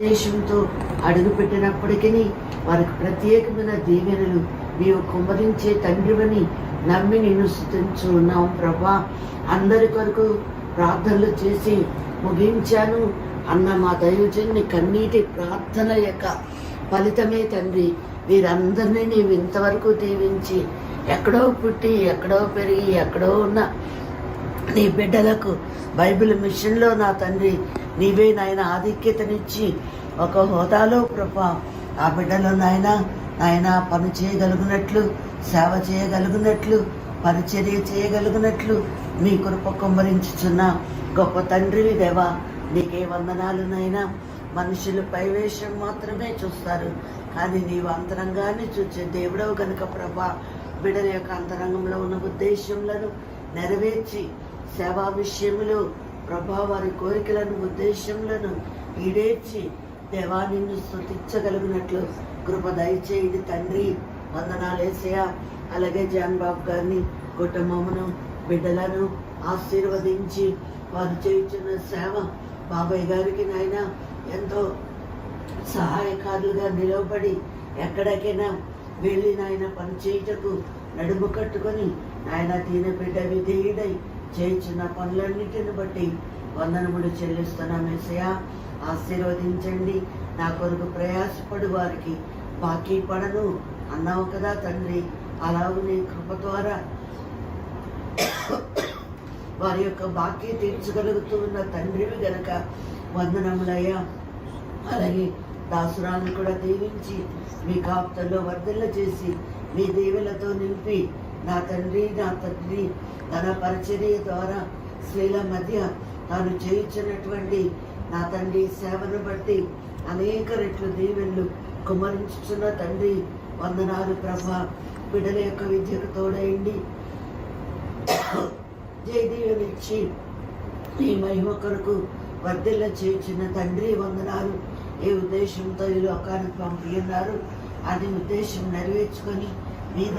దేశంతో అడుగుపెట్టినప్పటికీ వారికి ప్రత్యేకమైన దీవెనలు నీవు కుమ్మరించే తండ్రివని నమ్మి నేను స్తుతించు ఉన్నాం ప్రభా. అందరి కొరకు ప్రార్థనలు చేసి ముగించాను అన్న మా దైవజన్ని కన్నీటి ప్రార్థన యొక్క ఫలితమే తండ్రి. వీరందరినీ నీవు ఇంతవరకు దీవించి ఎక్కడో పుట్టి ఎక్కడో పెరిగి ఎక్కడో ఉన్న నీ బిడ్డలకు బైబిల్ మిషన్లో నా తండ్రి నీవే నాయన ఆధిక్యతనిచ్చి ఒక హోదాలో ప్రభా ఆ బిడ్డలో నాయన పని చేయగలుగునట్లు, సేవ చేయగలుగునట్లు, పరిచర్య చేయగలుగునట్లు మీ కృప కుమ్మరించుచున్న గొప్ప తండ్రివి దేవా. నీకే వందనాలు నాయనా. మనుషులు పైవేషం మాత్రమే చూస్తారు, కానీ నీవు అంతరంగాన్ని చూచే దేవుడవు కనుక ప్రభా బిడ్డల యొక్క అంతరంగంలో ఉన్న ఉద్దేశములను నెరవేర్చి సేవా విషయంలో ప్రభా వారి కోరికలను ఉద్దేశములను ఈడేర్చి దేవా నిన్ను స్తుతించగలిగినట్లు కృప దయచేయండి తండ్రి. వందనాలేసయా. అలాగే జాన్ బాబు గారిని, కుటుంబమును, బిడ్డలను ఆశీర్వదించి వారు చేయుచున్న సేవ బాబాయ్ గారికి నాయన ఎంతో సహాయకారులుగా నిలవబడి ఎక్కడికైనా వెళ్ళి నాయన పని చేయుటకు నడుము కట్టుకొని నాయన దీన బిడ్డ విధేయుడై చేయించిన పనులన్నిటిని బట్టి వందనములు చెల్లిస్తున్నాం యేసయ్యా. ఆశీర్వదించండి. నా కొరకు ప్రయాసపడు వారికి బాకీ పడను అన్నావు కదా తండ్రి. అలాగే నీ కృప ద్వారా వారి యొక్క బాకీ తీర్చగలుగుతూ ఉన్న తండ్రివి గనక వందనములయ్యా. అలాగే దాసురాలను కూడా దీవించి మీ కాపుతల్లో వర్ధిల్ల చేసి మీ దీవెలతో నింపి నా తండ్రి తన పరిచర్య ద్వారా స్త్రీల మధ్య తాను చేయించినటువంటి నా తండ్రి సేవను బట్టి అనేక రెట్లు దీవెనలు కుమ్మరించుచున్న తండ్రి వందనాలు ప్రభా. బిడ్డల యొక్క విద్యకు తోడయండి, జయదీవనిచ్చి ఈ మహిమ కొరకు వర్ధిల్ల చేయించిన తండ్రి వందనాలు. ఏ ఉద్దేశంతో ఈ లోకానికి పంపి ఉన్నారు అది ఉద్దేశం నెరవేర్చుకొని మీద